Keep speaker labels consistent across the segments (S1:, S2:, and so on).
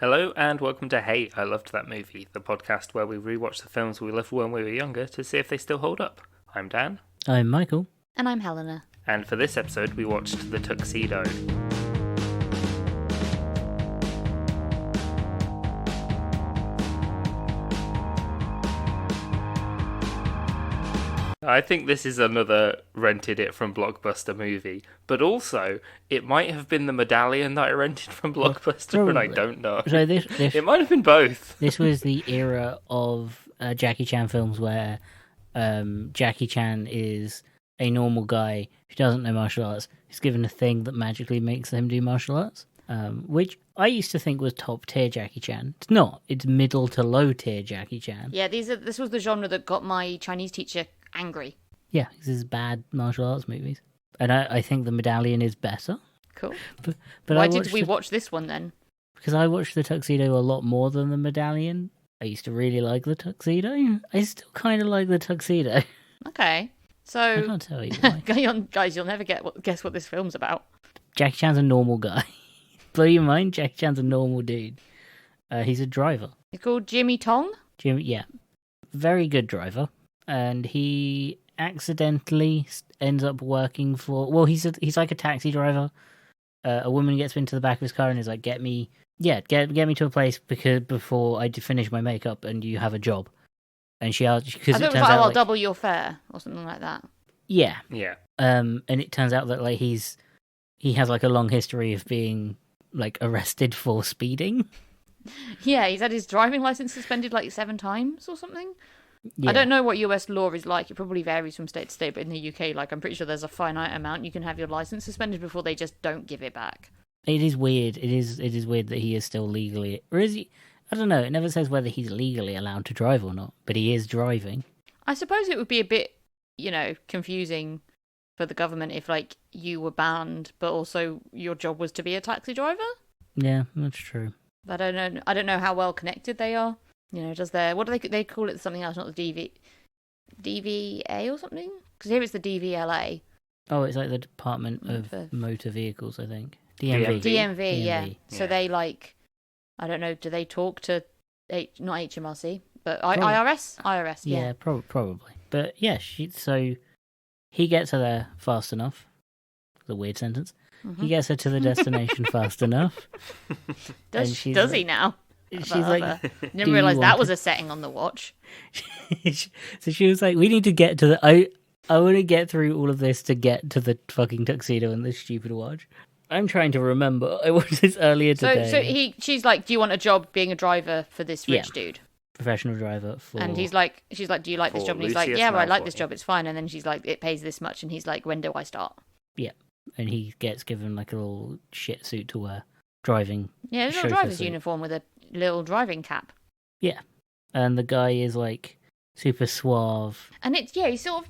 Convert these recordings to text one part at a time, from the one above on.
S1: Hello and welcome to Hey, I Loved That Movie, the podcast where we rewatch the films we loved when we were younger to see if they still hold up. I'm Dan,
S2: I'm Michael.
S3: And I'm Helena.
S1: and for this episode we watched The Tuxedo. I think this is another rented it from Blockbuster movie, but also it might have been the medallion that I rented from Blockbuster, and I don't know.
S2: So this
S1: It might have been both.
S2: this was the era of Jackie Chan films where Jackie Chan is a normal guy who doesn't know martial arts. He's given a thing that magically makes him do martial arts, which I used to think was top tier Jackie Chan. It's not. It's middle to low tier Jackie Chan.
S3: Yeah, this was the genre that got my Chinese teacher angry.
S2: Yeah, this is bad martial arts movies, and I think the medallion is better.
S3: Cool.
S2: But
S3: Why did we watch this one then?
S2: Because I watched the Tuxedo a lot more than the medallion. I used to really like the Tuxedo. I still kind of like the Tuxedo.
S3: Okay,
S2: I
S3: so
S2: can't tell you why.
S3: guys, you'll never guess what this film's about.
S2: Jackie Chan's a normal guy. Blow your mind, Jackie Chan's a normal dude. He's a driver.
S3: It's called Jimmy Tong.
S2: Jimmy, yeah. Very good driver. And he accidentally ends up working for... Well, he's like a taxi driver. A woman gets into the back of his car and is like, get me to a place before I finish my makeup and you have a job. And she asks...
S3: I thought it was like, I'll double your fare or something like that.
S2: Yeah.
S1: Yeah.
S2: And it turns out that like he has like a long history of being like arrested for speeding.
S3: Yeah, he's had his driving license suspended like 7 times or something.
S2: Yeah.
S3: I don't know what US law is like. It probably varies from state to state, but in the UK, like, I'm pretty sure there's a finite amount you can have your license suspended before they just don't give it back.
S2: It is weird. It is weird that he is still legally, or is he? I don't know. It never says whether he's legally allowed to drive or not, but he is driving.
S3: I suppose it would be a bit, confusing for the government if, like, you were banned, but also your job was to be a taxi driver.
S2: Yeah, that's true.
S3: I don't know how well connected they are. What do they call it? Something else, not the DVA or something? Because here it's the DVLA.
S2: Oh, it's like the Department of Motor Vehicles, I think. DMV.
S3: DMV, yeah. So
S1: Yeah.
S3: they, like, I don't know, do they talk to, not HMRC, but
S2: Probably.
S3: IRS? IRS, yeah.
S2: Yeah, probably. But yeah, so he gets her there fast enough. The weird sentence.
S3: Mhm.
S2: He gets her to the destination fast enough.
S3: Does
S2: and she's
S3: he
S2: like-
S3: now?
S2: She's
S3: Other-
S2: like,
S3: Didn't
S2: "Do you
S3: realise that
S2: want
S3: was
S2: to-"
S3: a setting on the watch.
S2: So she was like, we need to get to the... I want to get through all of this to get to the fucking tuxedo and this stupid watch. I'm trying to remember. I watched this earlier today.
S3: So she's like, do you want a job being a driver for this rich dude?
S2: Professional driver for...
S3: And she's like, do you like this
S1: For
S3: job? And he's like,
S1: Lucius
S3: yeah, well, I like
S1: Malfoy.
S3: this job. It's fine. And then she's like, it pays this much. And he's like, when do I start?
S2: And he gets given like a little shit suit to wear, driving.
S3: Yeah, a little
S2: Chauffeur
S3: driver's
S2: suit.
S3: uniform with a little driving cap.
S2: And the guy is like super suave.
S3: And they sort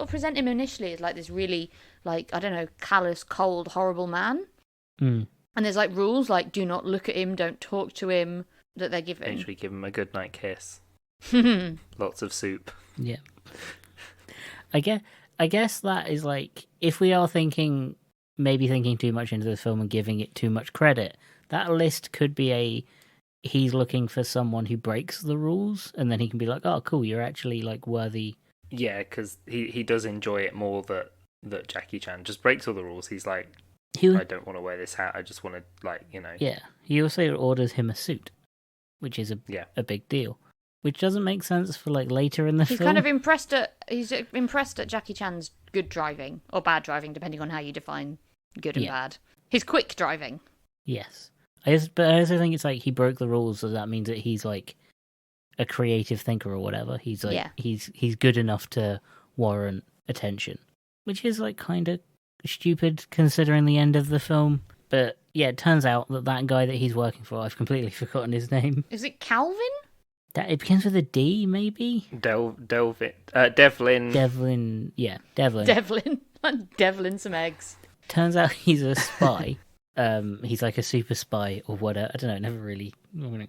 S3: of present him initially as like this really, like, I don't know, callous, cold, horrible man.
S2: Mm.
S3: And there's like rules like do not look at him, don't talk to him, that they're given.
S1: Actually give him a good night kiss. Lots of soup.
S2: Yeah. I guess that is like, if we are maybe thinking too much into this film and giving it too much credit, that list could be he's looking for someone who breaks the rules, and then he can be like, oh, cool, you're actually like worthy.
S1: Yeah, because he does enjoy it more that Jackie Chan just breaks all the rules. He's like, I don't want to wear this hat. I just want to, like,
S2: Yeah. He also orders him a suit, which is a big deal. Which doesn't make sense for like later in the
S3: He's
S2: film.
S3: kind of impressed at Jackie Chan's good driving or bad driving, depending on how you define good and bad. His quick driving.
S2: Yes. But I also think it's like he broke the rules, so that means that he's like a creative thinker or whatever. He's like he's good enough to warrant attention, which is like kind of stupid considering the end of the film. But yeah, it turns out that guy that he's working for, I've completely forgotten his name.
S3: Is it Calvin?
S2: It begins with a D, maybe?
S1: Devlin.
S2: Devlin. Yeah, Devlin.
S3: Devlin some eggs.
S2: Turns out he's a spy. He's like a super spy or whatever. I don't know. Never really.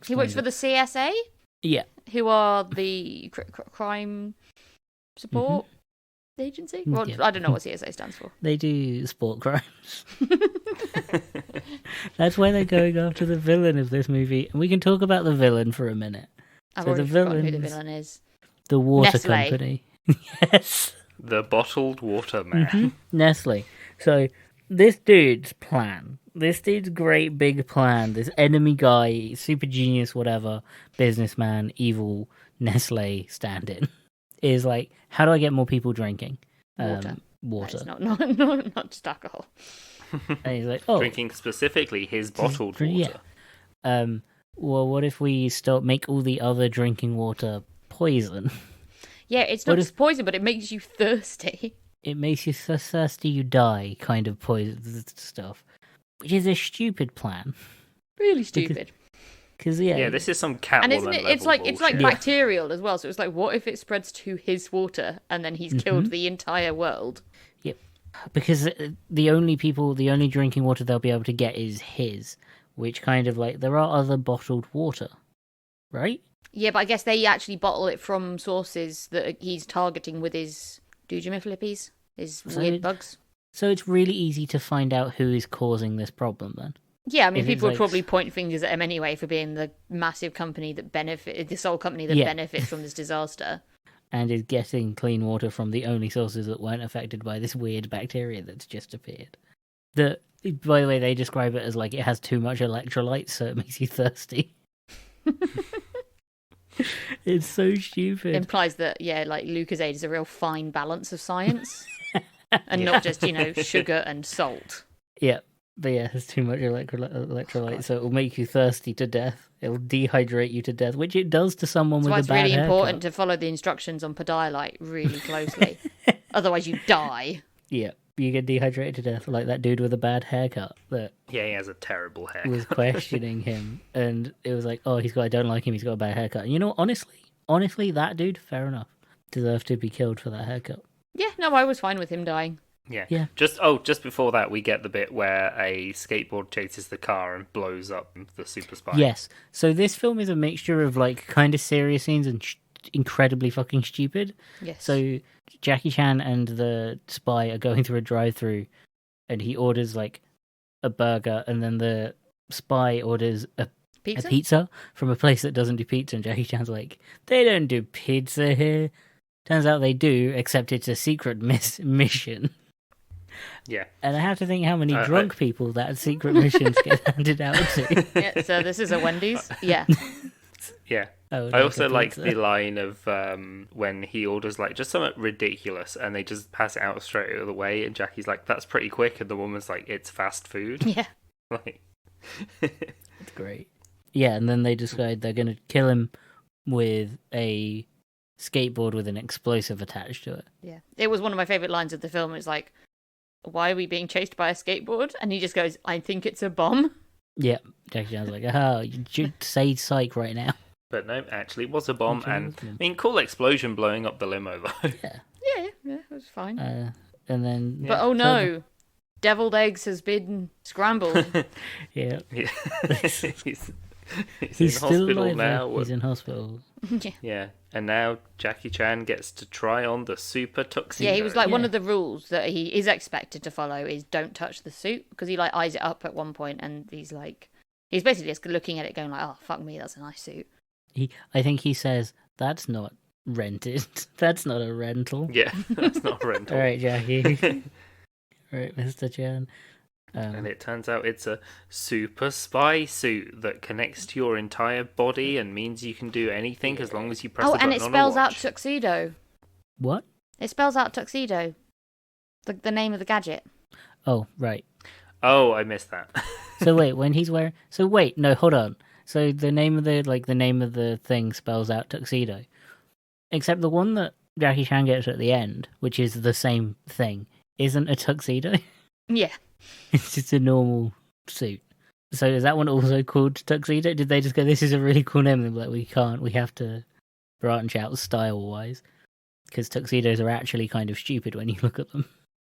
S3: He works for the CSA,
S2: Yeah.
S3: who are the crime support. Agency? Well,
S2: Yeah.
S3: I don't know what CSA stands for.
S2: They do sport crimes. That's why they're going after the villain of this movie. And we can talk about the villain for a minute.
S3: I've
S2: So
S3: already
S2: the
S3: forgotten who the
S2: villain's
S3: villain is.
S2: the water
S3: Nestle.
S2: company. Yes.
S1: The bottled water man.
S2: Nestle. So this dude's great big plan, this enemy guy, super genius, whatever, businessman, evil Nestle stand-in, is like, how do I get more people drinking? Water.
S3: It's not just alcohol.
S2: And he's like, oh,
S1: Drinking specifically his bottled water.
S2: Yeah. Well, what if we make all the other drinking water poison?
S3: Yeah, it's not just poison, but it makes you thirsty.
S2: It makes you so thirsty you die, kind of poison stuff. Which is a stupid plan.
S3: Really stupid.
S2: Because
S1: this is some Catwoman
S3: and isn't it? It's like
S1: bullshit.
S3: bacterial as well. So it's like, what if it spreads to his water and then he's killed the entire world?
S2: Yep. Because the only drinking water they'll be able to get is his, which kind of like there are other bottled water, right?
S3: Yeah, but I guess they actually bottle it from sources that he's targeting with his Dujamiflippies, his weird bugs.
S2: So it's really easy to find out who is causing this problem then.
S3: Yeah, I mean, people would probably point fingers at him anyway for being the massive company that the sole company that benefits from this disaster.
S2: And is getting clean water from the only sources that weren't affected by this weird bacteria that's just appeared. By the way, they describe it as like it has too much electrolytes, so it makes you thirsty. It's so stupid.
S3: Implies that, like Lucozade is a real fine balance of science. And not just, sugar and salt.
S2: Yeah. But yeah, there's too much electrolyte, so it will make you thirsty to death. It will dehydrate you to death, which it does to someone with a bad haircut. That's why it's really important
S3: to follow the instructions on Pedialyte really closely. Otherwise you die.
S2: Yeah, you get dehydrated to death, like that dude with a bad haircut.
S1: He has a terrible haircut.
S2: Was questioning him, and it was like, oh, I don't like him, he's got a bad haircut. And honestly, that dude, fair enough, deserved to be killed for that haircut.
S3: Yeah, no, I was fine with him dying.
S1: Yeah. Just before that, we get the bit where a skateboard chases the car and blows up the super spy.
S2: Yes. So this film is a mixture of like kind of serious scenes and incredibly fucking stupid.
S3: Yes.
S2: So Jackie Chan and the spy are going through a drive-through, and he orders like a burger, and then the spy orders a pizza from a place that doesn't do pizza, and Jackie Chan's like, they don't do pizza here. Turns out they do, except it's a secret mission.
S1: Yeah.
S2: And I have to think how many drunk people that secret missions get handed out to.
S3: Yeah, so this is a Wendy's? Yeah.
S1: Yeah.
S2: Oh,
S1: I also like the line of when he orders like just something ridiculous and they just pass it out straight out of the way, and Jackie's like, that's pretty quick, and the woman's like, it's fast food.
S3: Yeah.
S1: Like
S2: It's great. Yeah, and then they decide they're going to kill him with a skateboard with an explosive attached to it.
S3: Yeah. It was one of my favourite lines of the film. It's like, why are we being chased by a skateboard? And he just goes, I think it's a bomb.
S2: Yeah, Jackie Chan's like, oh, you should say psych right now.
S1: But no, actually it was a bomb, and I mean, cool explosion blowing up the limo though.
S3: Yeah, it was fine.
S2: And then...
S3: But oh no, deviled eggs has been scrambled.
S2: Yeah.
S1: He's in
S2: still
S1: hospital
S2: alive
S1: now.
S2: He's in hospital.
S1: Yeah, and now Jackie Chan gets to try on the super tuxedo.
S3: Yeah, he was like, one of the rules that he is expected to follow is don't touch the suit, because he like eyes it up at one point, and he's basically just looking at it going like, oh, fuck me, that's a nice suit.
S2: I think he says, that's not rented. That's not a rental.
S1: Yeah, that's not a rental.
S2: All right, Jackie. All right, Mr. Chan.
S1: And it turns out it's a super spy suit that connects to your entire body and means you can do anything as long as you press the button on a watch.
S3: Oh, and it spells out Tuxedo.
S2: What?
S3: It spells out Tuxedo. The name of the gadget.
S2: Oh, right.
S1: Oh, I missed that.
S2: So wait, when he's wearing... So wait, no, hold on. So the name of the thing spells out Tuxedo. Except the one that Jackie Chan gets at the end, which is the same thing, isn't a tuxedo.
S3: Yeah.
S2: It's just a normal suit. So is that one also called Tuxedo? Did they just go, this is a really cool name? And they're like, we have to branch out style-wise. Because tuxedos are actually kind of stupid when you look at them.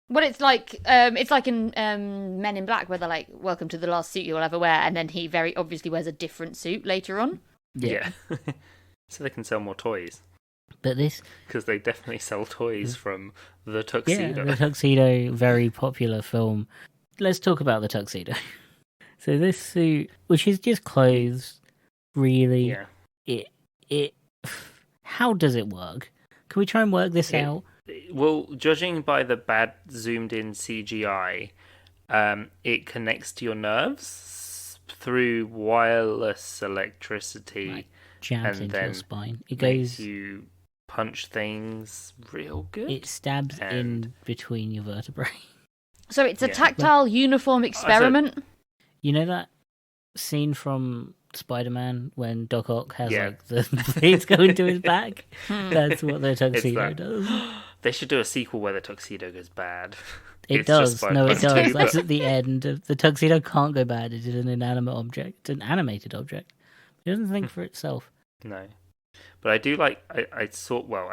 S3: Well, it's like in Men in Black, where they're like, welcome to the last suit you'll ever wear, and then he very obviously wears a different suit later on.
S1: Yeah. So they can sell more toys.
S2: But this,
S1: because they definitely sell toys from the Tuxedo.
S2: yeah, the Tuxedo, very popular film. Let's talk about the Tuxedo. So this suit, which is just clothes, really,
S1: Yeah.
S2: it. How does it work? Can we try and work this out?
S1: Well, judging by the bad zoomed in CGI, it connects to your nerves through wireless electricity,
S2: Like, jabs
S1: and
S2: into
S1: then
S2: your spine. It
S1: makes
S2: goes.
S1: you punch things real good.
S2: It stabs in between your vertebrae.
S3: So it's a tactile uniform experiment.
S2: You know that scene from Spider-Man when Doc Ock has like the blades going to his back? That's what the Tuxedo does.
S1: They should do a sequel where the Tuxedo goes bad.
S2: It does. No, it does. That's at the end. The Tuxedo can't go bad. It is an inanimate object. It's an animated object. It doesn't think for itself.
S1: No. But I do like, I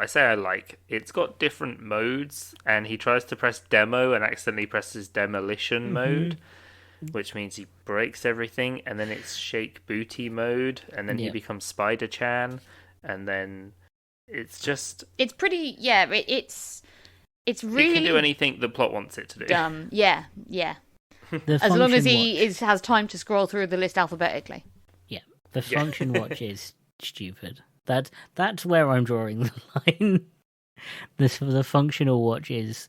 S1: say I like, it's got different modes, and he tries to press demo and accidentally presses demolition mode, which means he breaks everything, and then it's shake booty mode, and then he becomes Spider-Chan, and then it's just...
S3: It's pretty, it's really...
S1: It can do anything the plot wants it to do.
S3: Dumb, yeah. As long as he has time to scroll through the list alphabetically.
S2: Yeah, the function watch is stupid. That's where I'm drawing the line. The functional watch is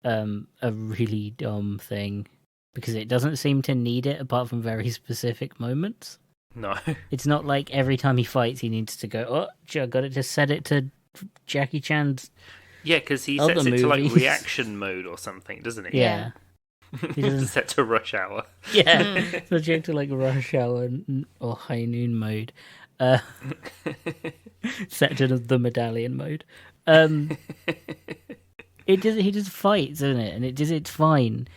S2: a really dumb thing because it doesn't seem to need it apart from very specific moments.
S1: No.
S2: It's not like every time he fights he needs to go, I got to just set it to Jackie Chan's
S1: Yeah, because he sets it to like reaction mode or something, doesn't he?
S2: Yeah.
S1: He doesn't set to rush hour.
S2: Yeah, subject to like rush hour or high noon mode. Set to the medallion mode. He just fights, isn't it? And it's fine.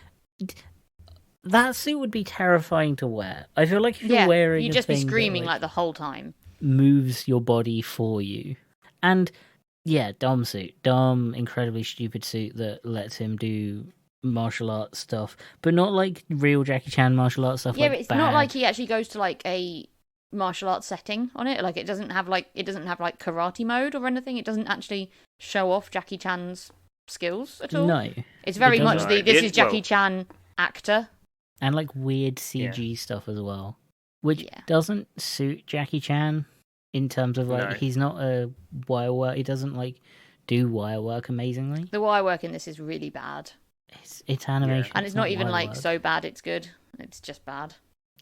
S2: That suit would be terrifying to wear. I feel like if you're wearing
S3: you'd just be screaming like the whole time.
S2: Moves your body for you. And dumb suit. Dumb, incredibly stupid suit that lets him do martial arts stuff. But not like real Jackie Chan martial arts stuff.
S3: Yeah, but it's not like he actually goes to like a martial arts setting on it. Like it doesn't have like karate mode or anything. It doesn't actually show off Jackie Chan's skills at all.
S2: No.
S3: It's very much this is Jackie Chan actor.
S2: And like weird CG stuff as well. Which doesn't suit Jackie Chan in terms of like he's not a wire work. He doesn't like do wire work amazingly.
S3: The wire work in this is really bad.
S2: It's animation.
S3: And it's not even like so bad it's good. It's just bad.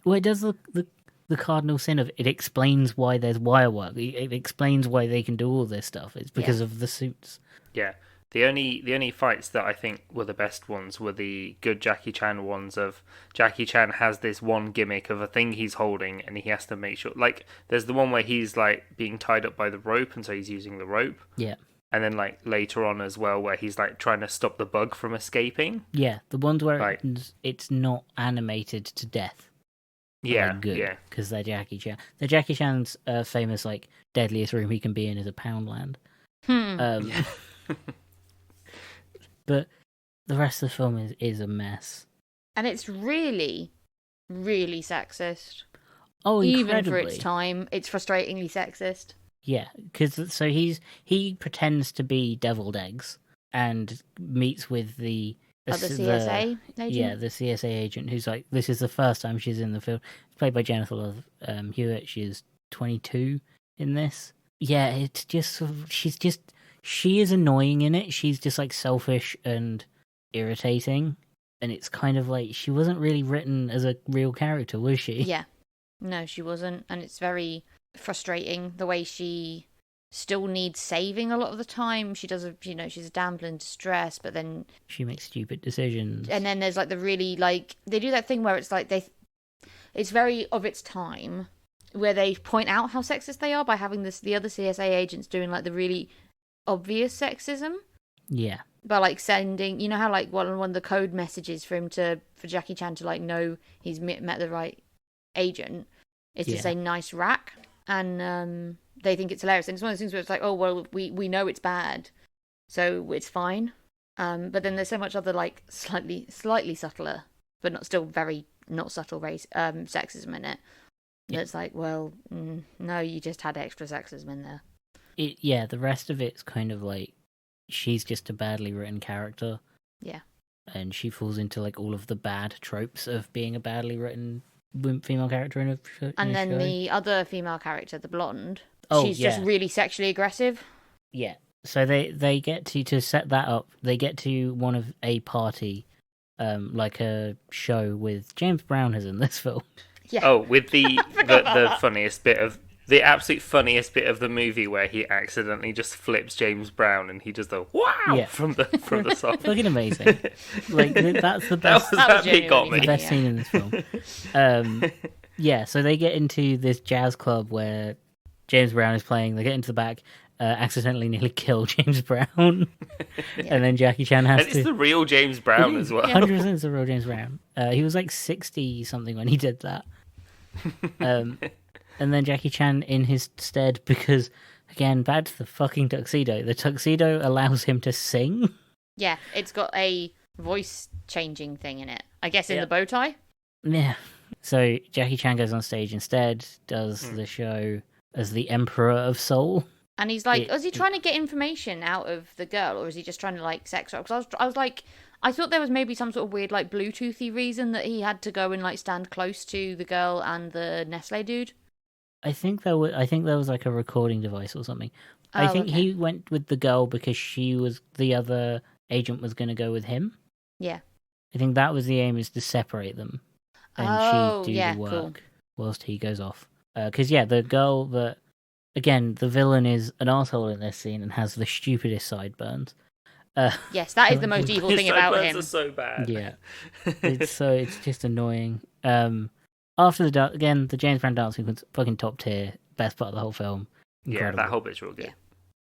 S2: Well, it does the cardinal sin of it explains why there's wire work. It explains why they can do all this stuff. It's because of the suits.
S1: Yeah. The only fights that I think were the best ones were the good Jackie Chan ones of Jackie Chan has this one gimmick of a thing he's holding and he has to make sure, like there's the one where he's like being tied up by the rope and so he's using the rope.
S2: Yeah.
S1: And then like later on as well where he's like trying to stop the bug from escaping.
S2: Yeah, the ones where it's not animated to death.
S1: Yeah,
S2: good, because they're Jackie Chan. The Jackie Chan's famous like deadliest room he can be in is a Poundland. But the rest of the film is a mess. And
S3: it's really, really sexist.
S2: Oh, incredibly.
S3: Even for its time, it's frustratingly sexist.
S2: Yeah, because so he pretends to be deviled eggs and meets with the
S3: CSA agent?
S2: Yeah, the CSA agent who's like, this is the first time she's in the film. It's played by Jennifer Love Hewitt. She is 22 in this. Yeah, it's just she is annoying in it. She's just like selfish and irritating, and it's kind of like she wasn't really written as a real character, was she?
S3: Yeah, no, she wasn't, and it's very frustrating the way she still needs saving a lot of the time. She does, she's a damsel in distress, but then
S2: she makes stupid decisions.
S3: And then there's like the really like they do that thing where it's like it's very of its time, where they point out how sexist they are by having the other CSA agents doing like the really obvious sexism.
S2: Yeah.
S3: But like sending, how like one of the code messages for Jackie Chan to like know he's met the right agent is to say nice rack, and they think it's hilarious. And it's one of those things where it's like, oh well, we know it's bad, so it's fine. But then there's so much other like slightly subtler, but not still very not subtle race sexism in it. Yeah. It's like, well, no, you just had extra sexism in there.
S2: The rest of it's kind of like she's just a badly written character.
S3: Yeah.
S2: And she falls into like all of the bad tropes of being a badly written female character in a show.
S3: And then the other female character, the blonde, she's
S2: yeah.
S3: just really sexually aggressive.
S2: Yeah. So they get to set that up. They get to one of a party, like a show with James Brown is in this film.
S1: Yeah. Oh, with the funniest bit of the absolute funniest bit of the movie where he accidentally just flips James Brown and he does the wow from the song.
S2: Fucking amazing! Like that's the best.
S1: That bit got me.
S2: The best scene in this film. So they get into this jazz club where James Brown is playing. They get into the back, accidentally nearly kill James Brown, and then Jackie Chan has to.
S1: It's the real James Brown as well.
S2: 100% it's the real James Brown. He was like 60 something when he did that. And then Jackie Chan in his stead, because, again, back to the fucking tuxedo. The tuxedo allows him to sing.
S3: Yeah, it's got a voice-changing thing in it. I guess in the bow tie?
S2: Yeah. So Jackie Chan goes on stage instead, does the show as the Emperor of Soul.
S3: And he's like, is he trying to get information out of the girl, or is he just trying to, like, sex her? Because I was like, I thought there was maybe some sort of weird, like, Bluetoothy reason that he had to go and, like, stand close to the girl and the Nestle dude.
S2: I think there was like a recording device or something. I think he went with the girl because the other agent was going to go with him.
S3: Yeah.
S2: I think that was the aim, is to separate them. And she do the work whilst he goes off. Because, the girl that, again, the villain is an arsehole in this scene and has the stupidest sideburns.
S3: Yes, that is the most evil thing about him.
S1: Are so bad.
S2: Yeah. It's just annoying. After the James Brown dancing was fucking top tier, best part of the whole film. Incredible.
S1: Yeah, that whole bit's real good.
S2: Yeah.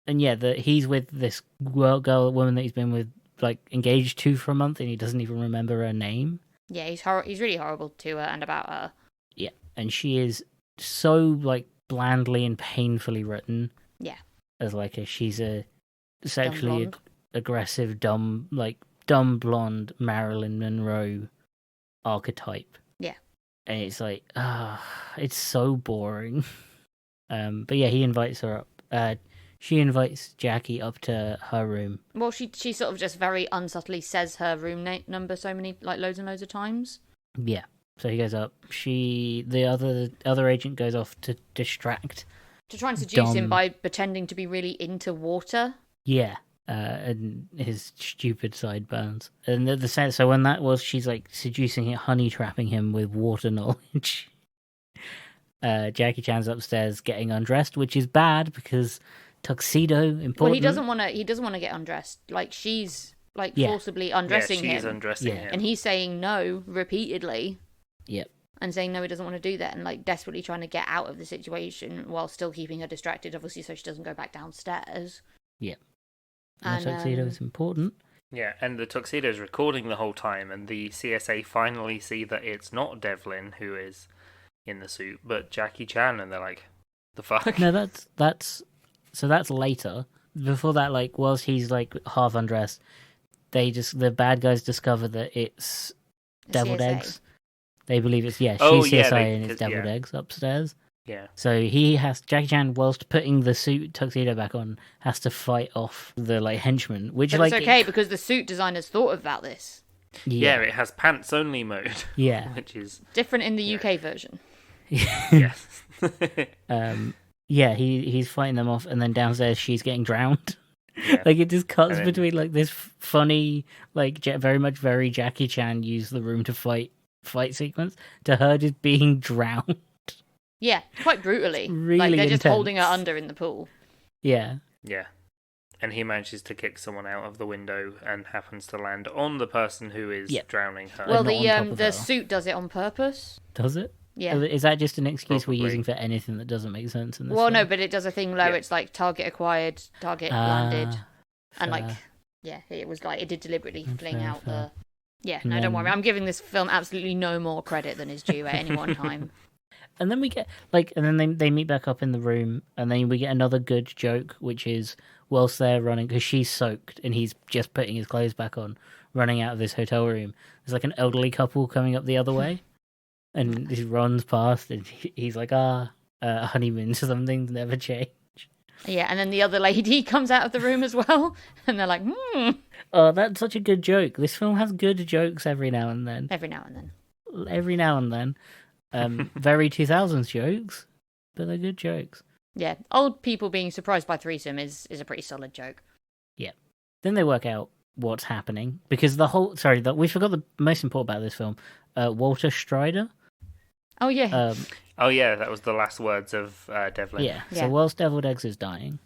S2: And he's with this woman that he's been with, like, engaged to for a month, and he doesn't even remember her name.
S3: Yeah, he's really horrible to her and about her.
S2: Yeah, and she is so, like, blandly and painfully written.
S3: Yeah.
S2: As, like, she's a sexually aggressive, dumb blonde Marilyn Monroe archetype.
S3: Yeah.
S2: And it's like, it's so boring. But yeah, he invites her up. She invites Jackie up to her room.
S3: Well, she sort of just very unsubtly says her room number so many, like, loads and loads of times.
S2: Yeah. So he goes up. The other agent goes off to distract.
S3: To try and seduce him by pretending to be really into water.
S2: Yeah. And his stupid sideburns. And so when that was, she's like seducing him, honey trapping him with water knowledge. Jackie Chan's upstairs getting undressed, which is bad because tuxedo important.
S3: Well, he doesn't want to get undressed. Like, she's like forcibly undressing him.
S1: She's undressing him.
S3: And he's saying no repeatedly.
S2: Yep.
S3: And saying no, he doesn't want to do that, and like desperately trying to get out of the situation while still keeping her distracted, obviously, so she doesn't go back downstairs.
S2: Yep. And the tuxedo is important.
S1: Yeah, and the tuxedo is recording the whole time, and the CSA finally see that it's not Devlin who is in the suit, but Jackie Chan, and they're like, the fuck?
S2: No, that's later. Before that, like, whilst he's like half undressed, the bad guys discover that it's deviled eggs. They believe it's she's CSI and it's deviled eggs upstairs.
S1: Yeah.
S2: So Jackie Chan, whilst putting the suit tuxedo back on, has to fight off the like henchmen, which
S3: but it's okay because the suit designers thought about this.
S1: Yeah, it has pants only mode.
S2: Yeah,
S1: which is
S3: different in the UK version.
S1: Yes.
S2: He's fighting them off, and then downstairs she's getting drowned. Yeah. Like, it just cuts between like this funny, like very Jackie Chan use the room to fight sequence to her just being drowned.
S3: Yeah, quite brutally.
S2: Really
S3: like, they're
S2: intense.
S3: Just holding her under in the pool.
S2: Yeah.
S1: Yeah. And he manages to kick someone out of the window and happens to land on the person who is drowning her.
S3: Well, the suit does it on purpose.
S2: Does it?
S3: Yeah.
S2: Is that just an excuse we're using for anything that doesn't make sense in this
S3: Well,
S2: film?
S3: no, but it does a thing where it's like target acquired, target landed. And like, it was like, it did deliberately fling out the... Yeah, no, don't worry. I'm giving this film absolutely no more credit than is due at any one time.
S2: And then we get, like, and then they meet back up in the room, and then we get another good joke, which is, whilst they're running, because she's soaked, and he's just putting his clothes back on, running out of this hotel room. There's, like, an elderly couple coming up the other way, and he runs past, and he's like, honeymoons or something never change.
S3: Yeah, and then the other lady comes out of the room as well, and they're like,
S2: Oh, that's such a good joke. This film has good jokes every now and then.
S3: Every now and then.
S2: Every now and then. Very 2000s jokes, but they're good jokes.
S3: Yeah, old people being surprised by threesome is a pretty solid joke.
S2: Yeah. Then they work out what's happening, because we forgot the most important about this film. Walter Strider.
S3: Oh, yeah.
S1: Oh, yeah, that was the last words of Devlin.
S2: Yeah, so whilst Deviled Eggs is dying,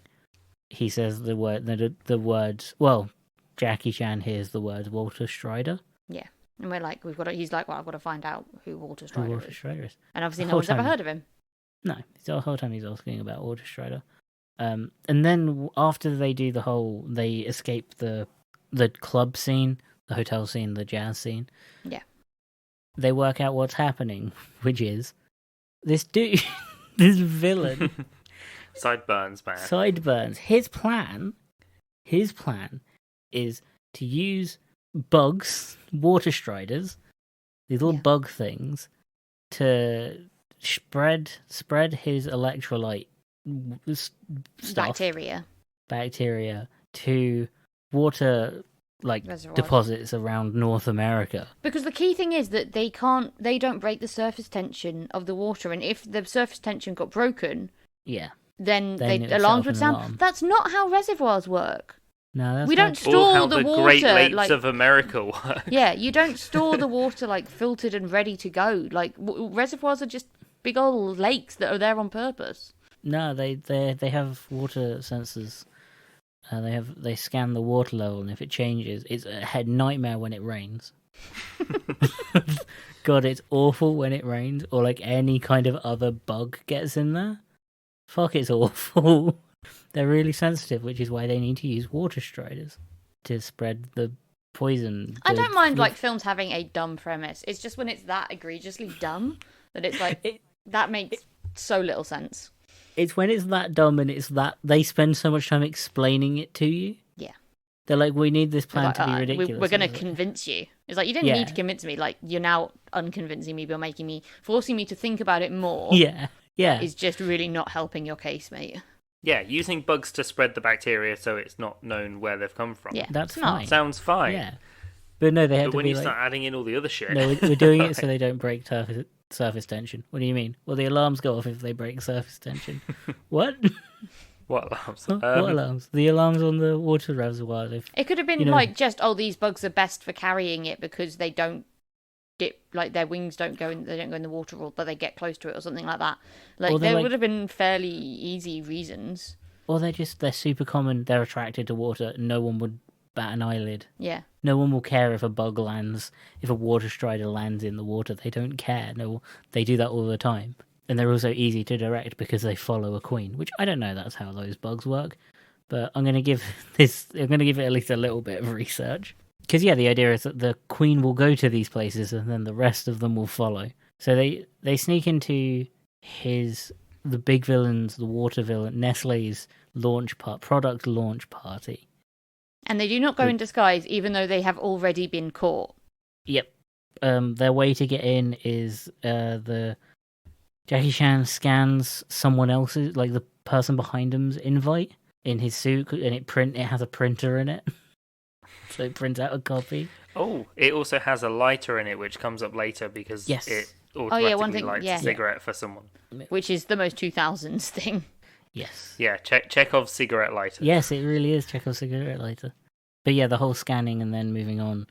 S2: he says the words, well, Jackie Chan hears the words Walter Strider.
S3: Yeah, and we're like, he's like, well, I've got to find out who Walter Strider is. And obviously no one's ever heard of him.
S2: No, the whole time he's asking about Walter Strider. And then after they do they escape the club scene, the hotel scene, the jazz scene.
S3: Yeah.
S2: They work out what's happening, which is this dude, this villain.
S1: Sideburns, man.
S2: Sideburns. His plan is to use bugs, water striders, these little bug things, to spread his electrolyte stuff, bacteria to water deposits around North America.
S3: Because the key thing is that they don't break the surface tension of the water, and if the surface tension got broken, then alarms would sound. That's not how reservoirs work.
S2: No, that's
S3: we don't store the water.
S1: Great Lakes of America work.
S3: Yeah, you don't store the water filtered and ready to go. Reservoirs are just big old lakes that are there on purpose.
S2: No, they have water sensors. They scan the water level, and if it changes, it's a nightmare when it rains. God, it's awful when it rains, or any kind of other bug gets in there. Fuck, it's awful. They're really sensitive, which is why they need to use water striders to spread the poison.
S3: I don't mind films having a dumb premise. It's just when it's that egregiously dumb that it's that makes so little sense.
S2: It's when it's that dumb and it's that they spend so much time explaining it to you.
S3: Yeah.
S2: They're like, we need this plan to be ridiculous.
S3: We're going to convince you. It's you didn't need to convince me. You're now unconvincing me by forcing me to think about it more.
S2: Yeah. Yeah.
S3: Is just really not helping your case, mate.
S1: Yeah, using bugs to spread the bacteria so it's not known where they've come from.
S3: Yeah,
S2: that's fine.
S1: Sounds fine.
S2: Yeah. But no, they had to
S1: when
S2: be
S1: you start adding in all the other shit.
S2: No, we're doing it so they don't break surface tension. What do you mean? Well, the alarms go off if they break surface tension. What?
S1: What alarms?
S2: What alarms? The alarms on the water reservoirs.
S3: It could have been these bugs are best for carrying it because they don't dip, their wings don't go in the water, but they get close to it or something like that. There would have been fairly easy reasons. Or
S2: they're super common. They're attracted to water. No one would bat an eyelid.
S3: Yeah.
S2: No one will care if a bug lands, if a water strider lands in the water. They don't care. No, they do that all the time. And they're also easy to direct because they follow a queen, which I don't know that's how those bugs work. But I'm going to give it at least a little bit of research. Because, the idea is that the queen will go to these places and then the rest of them will follow. So they sneak into the big villain's, the water villain, Nestle's product launch party.
S3: And they do not go in disguise, even though they have already been caught.
S2: Yep. Their way to get in is the Jackie Chan scans someone else's, the person behind him's invite in his suit, and it has a printer in it. So it prints out a copy.
S1: Oh, it also has a lighter in it, which comes up later because it automatically lights a cigarette for someone.
S3: Which is the most 2000s thing.
S2: Yes.
S1: Yeah, Chekhov's cigarette lighter.
S2: Yes, it really is Chekhov's cigarette lighter. But the whole scanning and then moving on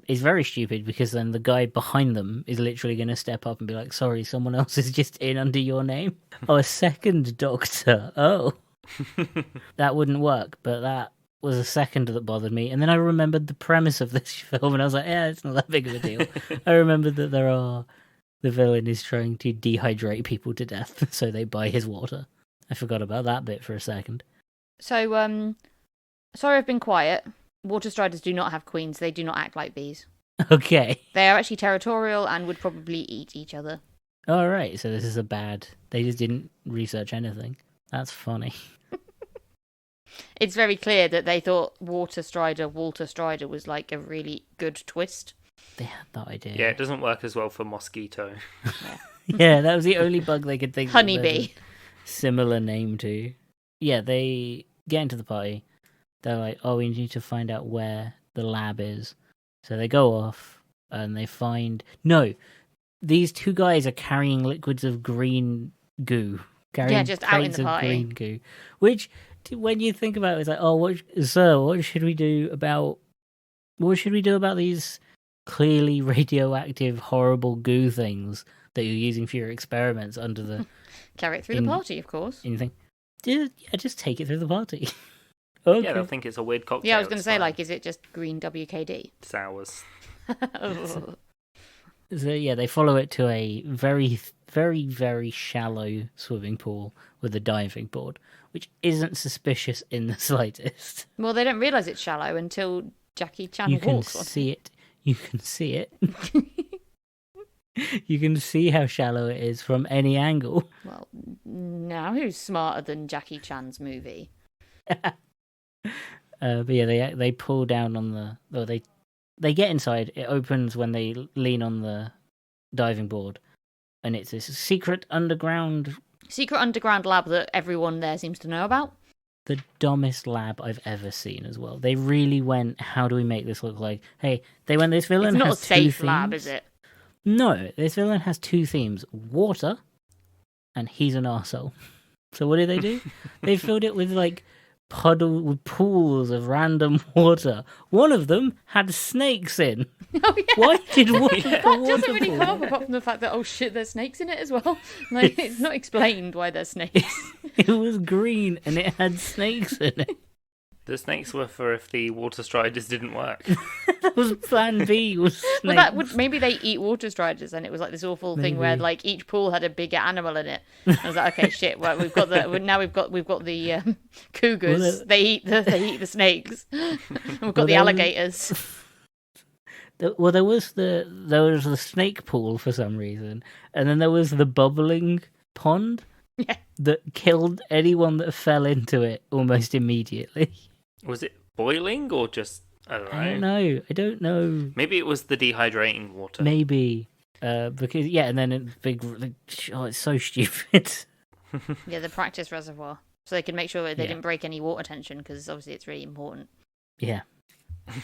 S2: is very stupid because then the guy behind them is literally going to step up and be like, sorry, someone else is just in under your name. Oh, a second doctor. Oh. That wouldn't work, but that was a second that bothered me. And then I remembered the premise of this film and I was like, it's not that big of a deal. I remembered that the villain is trying to dehydrate people to death, so they buy his water. I forgot about that bit for a second.
S3: So, sorry I've been quiet. Water striders do not have queens. They do not act like bees.
S2: Okay.
S3: They are actually territorial and would probably eat each other.
S2: All right, so this is they just didn't research anything. That's funny.
S3: It's very clear that they thought Walter Strider was a really good twist.
S2: They had that idea.
S1: Yeah, it doesn't work as well for mosquito.
S2: Yeah, that was the only bug they could think
S3: Honeybee.
S2: Similar name to. they get into the party. They're like, oh, we need to find out where the lab is. So they go off and they find... No, these two guys are carrying liquids of green goo.
S3: Just out in the party.
S2: Green goo. Which, when you think about it, it's like, oh, what should we do about these clearly radioactive, horrible goo things that you're using for your experiments under the...
S3: Carry it through the party, of course.
S2: Anything. Just take it through the party. Okay.
S1: Yeah, they'll think it's a weird cocktail.
S3: Yeah, I was going to say, like, is it just green WKD?
S1: Sours.
S2: So yeah, they follow it to a very, very, very shallow swimming pool with a diving board, which isn't suspicious in the slightest.
S3: Well, they don't realise it's shallow until Jackie Chan walks on it.
S2: You can see it. You can see how shallow it is from any angle.
S3: Well, now who's smarter than Jackie Chan's movie?
S2: But yeah, they pull down on they get inside. It opens when they lean on the diving board, and it's this secret underground
S3: lab that everyone there seems to know about.
S2: The dumbest lab I've ever seen as well. They really went, how do we make this look like? Hey, they went, this villain
S3: has 2
S2: themes.
S3: It's not a safe lab, is it?
S2: No, this villain has 2 themes. Water, and he's an arsehole. So what did they do? They filled it with, like, pools of random water. One of them had snakes in.
S3: Oh, yeah.
S2: Why did water?
S3: That doesn't really come up apart from the fact that, oh shit, there's snakes in it as well. Like, it's not explained why there's snakes.
S2: It was green and it had snakes in it.
S1: The snakes were for if the water striders didn't work.
S2: That was plan B, was snakes.
S3: Well, that would, maybe they eat water striders and it was like this awful thing where like each pool had a bigger animal in it. I was like, okay, shit. Well, we've got the cougars. Well, they eat the snakes. We've got the alligators.
S2: There was the snake pool for some reason, and then there was the bubbling pond that killed anyone that fell into it almost immediately.
S1: Was it boiling or just... I don't know. Maybe it was the dehydrating water.
S2: Maybe. Because, and then it's so stupid.
S3: Yeah, the practice reservoir. So they can make sure that they didn't break any water tension, because obviously it's really important.
S2: Yeah.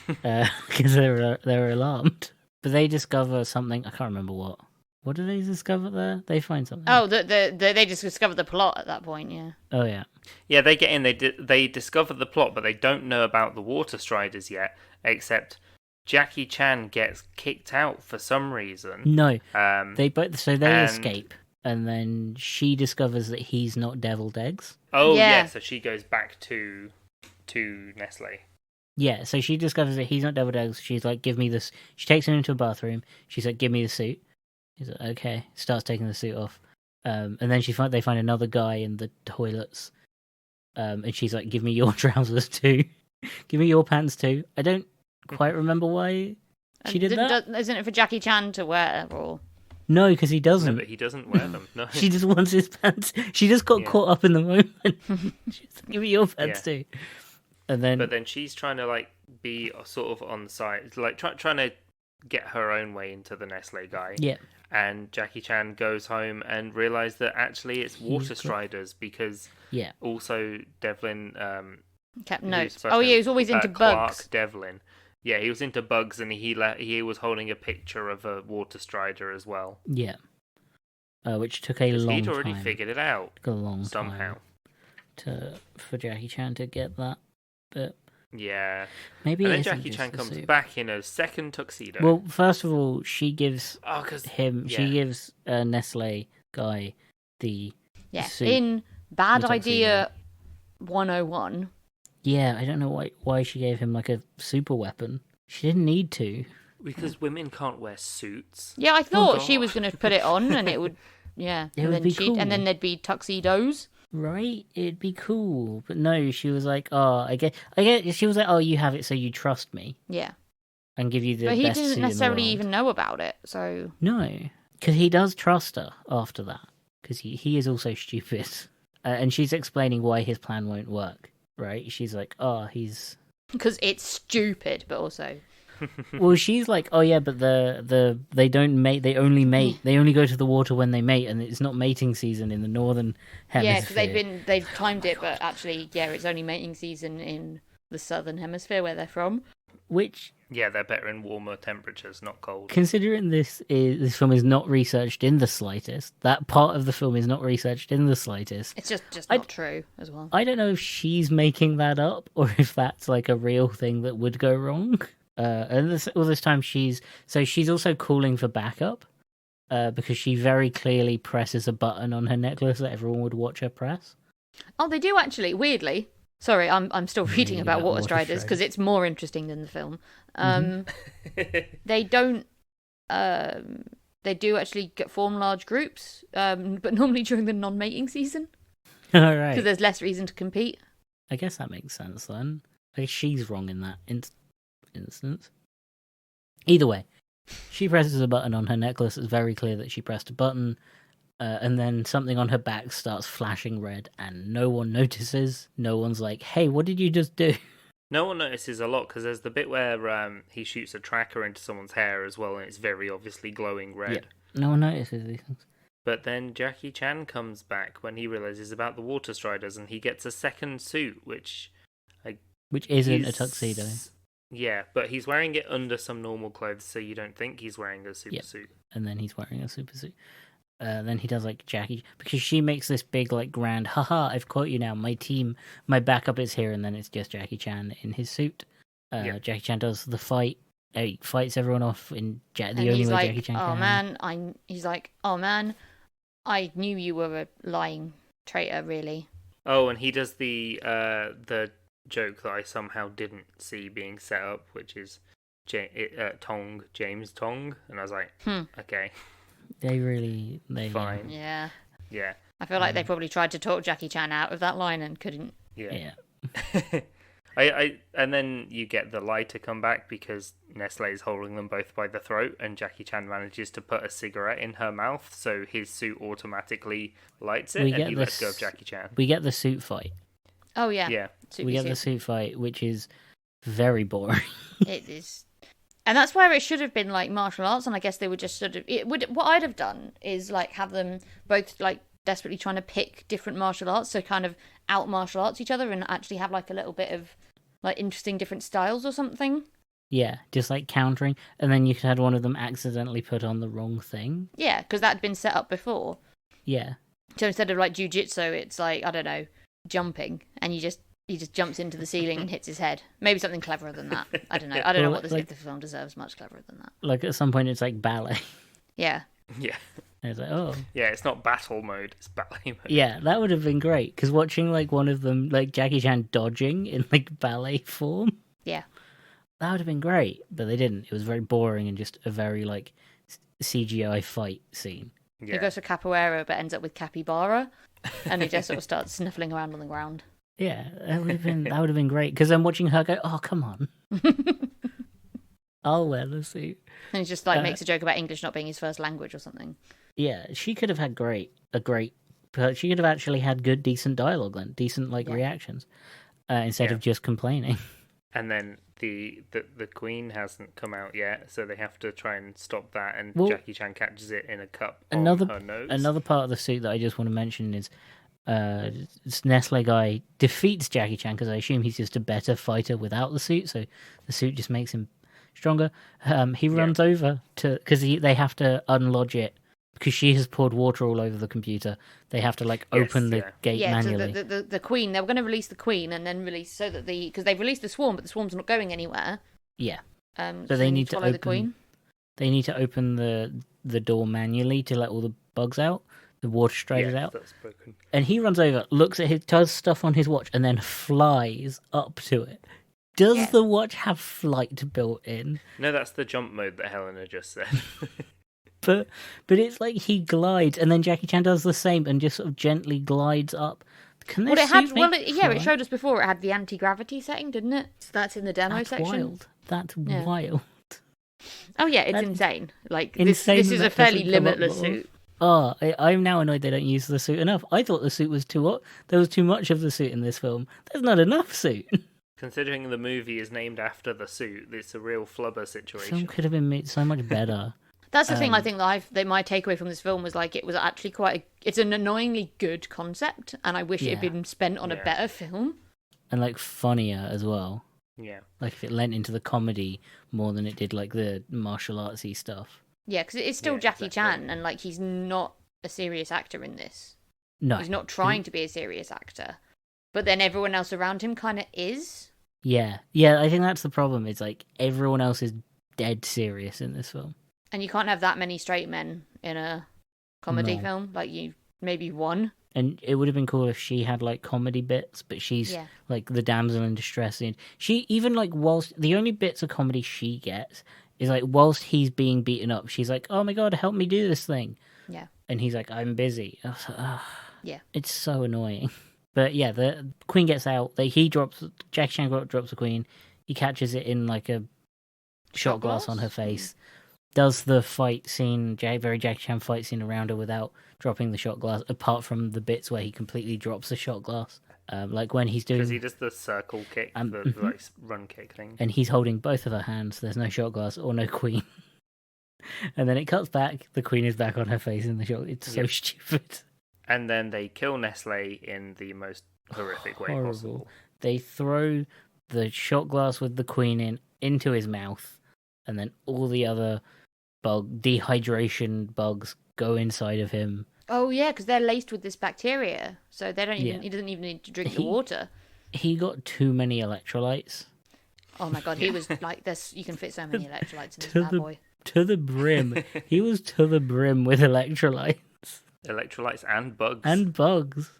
S2: Because they're alarmed. But they discover something, I can't remember what. What do they discover there? They find something.
S3: Oh, they just discovered the plot at that point, yeah.
S2: Oh, yeah.
S1: Yeah, they get in, they discover the plot, but they don't know about the water striders yet, except Jackie Chan gets kicked out for some reason.
S2: No. They escape, and then she discovers that he's not deviled eggs.
S1: Oh, yeah, so she goes back to Nestle.
S2: Yeah, so she discovers that he's not deviled eggs. She's like, give me this. She takes him into a bathroom. She's like, give me the suit. He's like, okay. Starts taking the suit off. And then they find another guy in the toilets. And she's like, give me your trousers too. Give me your pants too. I don't quite remember why she did that.
S3: Isn't it for Jackie Chan to wear? Or...
S2: No, because he doesn't.
S1: No, but he doesn't wear them. No.
S2: She just wants his pants. She just got caught up in the moment. She's like, give me your pants too. And then...
S1: But then she's trying to like be sort of on the side, like trying to get her own way into the Nestle guy.
S2: Yeah.
S1: And Jackie Chan goes home and realizes that actually it's water striders because also Devlin
S3: kept notes. Oh yeah, he was always into bugs.
S1: Clark Devlin. Yeah, he was into bugs and he was holding a picture of a water strider as well.
S2: Yeah. Which took a long time.
S1: He'd already figured it out.
S2: Took a long
S1: somehow
S2: time for Jackie Chan to get that. But
S1: yeah,
S2: maybe.
S1: And then Jackie Chan comes back in a second tuxedo.
S2: Well, first of all, she gives
S1: She
S2: gives a Nestle guy the suit,
S3: in Bad Idea 101.
S2: Yeah, I don't know why she gave him like a super weapon. She didn't need to.
S1: Because women can't wear suits.
S3: Yeah, I thought she was going to put it on, and it would. Yeah,
S2: it would be cool.
S3: And then there'd be tuxedos.
S2: Right, it'd be cool, but no. She was like, "Oh, I get." She was like, "Oh, you have it, so you trust me."
S3: Yeah,
S2: and give you the.
S3: But he
S2: best
S3: didn't
S2: suit
S3: necessarily
S2: in the
S3: even know about it, so
S2: no, because he does trust her after that, because he is also stupid, and she's explaining why his plan won't work. Right? She's like, "Oh, he's
S3: because it's stupid, but also
S2: Well, she's like, oh yeah, but they don't mate. They only mate. They only go to the water when they mate, and it's not mating season in the northern hemisphere.
S3: Yeah, because they've timed it, but actually, yeah, it's only mating season in the southern hemisphere where they're from.
S2: Which
S1: yeah, they're better in warmer temperatures, not cold.
S2: Considering this film is not researched in the slightest, that part of the film is not researched in the slightest.
S3: It's just not true as well.
S2: I don't know if she's making that up or if that's like a real thing that would go wrong. And all this time she's also calling for backup because she very clearly presses a button on her necklace that everyone would watch her press.
S3: Oh, they do actually. Weirdly, sorry, I'm still reading about Water Striders because it's more interesting than the film. They don't. They do actually form large groups, but normally during the non-mating season.
S2: All right.
S3: Because there's less reason to compete.
S2: I guess that makes sense then. I guess she's wrong in that instance. Either way, she presses a button on her necklace. It's very clear that she pressed a button. And then something on her back starts flashing red, and no one notices. No one's like, hey, what did you just do?
S1: No one notices a lot, because there's the bit where he shoots a tracker into someone's hair as well, and it's very obviously glowing red.
S2: Yeah, no one notices these things.
S1: But then Jackie Chan comes back when he realises about the Water Striders, and he gets a second suit, which
S2: isn't a tuxedo.
S1: Yeah, but he's wearing it under some normal clothes, so you don't think he's wearing a super suit.
S2: And then he's wearing a super suit. Then he does like Jackie, because she makes this big like grand, haha, I've caught you now, my team, my backup is here, and then it's just Jackie Chan in his suit. Jackie Chan does the fight, he fights everyone off in the only way
S3: like,
S2: Jackie Chan can.
S3: He's like, oh man, I knew you were a lying traitor, really.
S1: Oh, and he does the joke that I somehow didn't see being set up, which is James Tong, and I was like, okay.
S2: They
S1: fine.
S3: Yeah.
S1: I
S3: feel like they probably tried to talk Jackie Chan out of that line and couldn't.
S1: Yeah. I and then you get the lighter come back because Nestle's holding them both by the throat, and Jackie Chan manages to put a cigarette in her mouth, so his suit automatically lights it, and he lets go of Jackie Chan.
S2: We get the suit fight.
S3: Oh yeah.
S1: Yeah.
S2: We get the suit fight, which is very boring.
S3: It is. And that's where it should have been like martial arts, and I guess they would just sort of. What I'd have done is like have them both like desperately trying to pick different martial arts, so kind of out martial arts each other, and actually have like a little bit of like interesting different styles or something.
S2: Yeah, just like countering, and then you could have one of them accidentally put on the wrong thing.
S3: Yeah, because that had been set up before.
S2: Yeah.
S3: So instead of like jiu-jitsu, it's like, I don't know, jumping, and he just jumps into the ceiling and hits his head. Maybe something cleverer than that. I don't know. I don't know what if the film deserves much cleverer than that.
S2: Like at some point it's like ballet.
S3: Yeah.
S1: Yeah.
S2: And it's like, oh.
S1: Yeah, it's not battle mode, it's ballet mode.
S2: Yeah, that would have been great, because watching like one of them, like Jackie Chan dodging in like ballet form.
S3: Yeah.
S2: That would have been great, but they didn't. It was very boring and just a very like CGI fight scene.
S3: Yeah. He goes for capoeira but ends up with capybara, and he just sort of starts sniffling around on the ground.
S2: Yeah, that would have been great, because I'm watching her go, oh, come on. I'll wear the suit.
S3: And he just like makes a joke about English not being his first language or something.
S2: Yeah, she could have had she could have actually had good, decent dialogue then, decent like reactions, instead of just complaining.
S1: And then the Queen hasn't come out yet, so they have to try and stop that, and Jackie Chan catches it in a cup on her nose. Another
S2: part of the suit that I just want to mention is this Nestle guy defeats Jackie Chan, because I assume he's just a better fighter without the suit, so the suit just makes him stronger. He runs over because they have to unlodge it, because she has poured water all over the computer. They have to like open the gate manually.
S3: So the Queen, they were going to release the Queen and then release so that because they've released the Swarm, but the Swarm's not going anywhere.
S2: Yeah.
S3: So they need to follow the Queen.
S2: They need to open the door manually to let all the bugs out. The Water Striders out.
S1: That's broken.
S2: And he runs over, looks at does stuff on his watch, and then flies up to it. Does the watch have flight built in?
S1: No, that's the jump mode that Helena just said.
S2: but it's like he glides, and then Jackie Chan does the same and just sort of gently glides up.
S3: It showed us before it had the anti-gravity setting, didn't it? So that's in the demo section.
S2: That's wild.
S3: Oh yeah, it's insane. Like this is a fairly limitless suit.
S2: Oh, I'm now annoyed they don't use the suit enough. I thought the suit was there was too much of the suit in this film. There's not enough suit.
S1: Considering the movie is named after the suit, it's a real flubber
S2: The
S1: situation.
S2: film could have been made so much better.
S3: That's the thing I think that my takeaway from this film was like it was actually it's an annoyingly good concept, and I wish it had been spent on a better film.
S2: And like funnier as well.
S1: Yeah.
S2: Like if it lent into the comedy more than it did like the martial artsy stuff.
S3: Yeah, because it's still Jackie Chan, and like he's not a serious actor in this.
S2: No.
S3: He's not trying to be a serious actor. But then everyone else around him kind of is.
S2: Yeah. Yeah, I think that's the problem. It's like everyone else is dead serious in this film.
S3: And you can't have that many straight men in a comedy film. Like, maybe one.
S2: And it would have been cool if she had like comedy bits, but she's like the damsel in distress. And she even like whilst the only bits of comedy she gets is like whilst he's being beaten up, she's like, "Oh my god, help me do this thing."
S3: Yeah.
S2: And he's like, "I'm busy." I was like,
S3: yeah.
S2: It's so annoying. But yeah, the queen gets out. Jackie Chan drops the queen. He catches it in like a shot glass on her face. Does the fight scene, very Jackie Chan fight scene around her without dropping the shot glass, apart from the bits where he completely drops the shot glass. Like when he's doing...
S1: Because he does the circle kick, the like, run kick thing.
S2: And he's holding both of her hands. There's no shot glass or no queen. And then it cuts back. The queen is back on her face in the shot. It's so stupid.
S1: And then they kill Nestle in the most horrific way possible.
S2: They throw the shot glass with the queen into his mouth, and then all the other dehydration bugs go inside of him.
S3: Oh yeah, because they're laced with this bacteria, so they don't even. He doesn't even need to drink the water.
S2: He got too many electrolytes.
S3: Oh my god, he was like this. You can fit so many electrolytes in this bad boy.
S2: To the brim. He was to the brim with electrolytes.
S1: Electrolytes and bugs.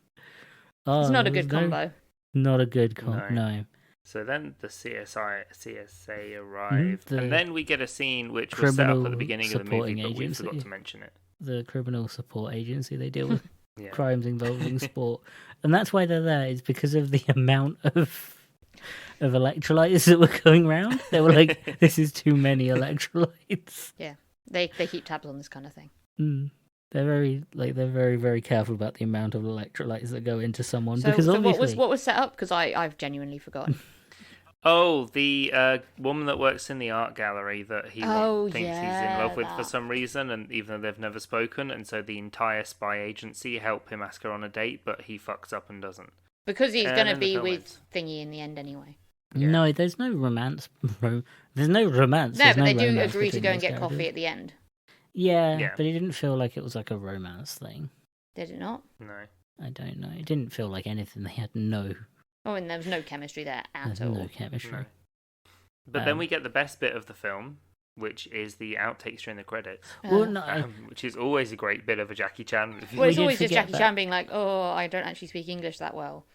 S2: Oh,
S3: it's not a good combo.
S2: Not a good combo. No.
S1: So then the CSA arrived, and then we get a scene which was set up at the beginning of the movie, but we forgot to mention it.
S2: The criminal support agency, they deal with crimes involving sport, and that's why they're there. It's because of the amount of electrolytes that were going around. They were like, "This is too many electrolytes."
S3: Yeah, they keep tabs on this kind of thing.
S2: They're very, very careful about the amount of electrolytes that go into someone.
S3: So,
S2: because obviously...
S3: what was set up? Because I've genuinely forgotten.
S1: Oh, the woman that works in the art gallery that he thinks he's in love with for some reason, and even though they've never spoken, and so the entire spy agency help him ask her on a date, but he fucks up and doesn't.
S3: Because he's going to be with Thingy in the end anyway.
S2: Yeah. No, there's no romance. There's no romance.
S3: No, but they do agree to go and get coffee at the end.
S2: Yeah, but it didn't feel like it was like a romance thing.
S3: Did it not?
S1: No.
S2: I don't know. It didn't feel like anything. They had no...
S3: Oh, and there was no chemistry there at all.
S2: No chemistry. No.
S1: But then we get the best bit of the film, which is the outtakes during the credits.
S2: Well, no,
S1: which is always a great bit of a Jackie Chan movie.
S3: Well, it's always just Jackie Chan being like, "Oh, I don't actually speak English that well."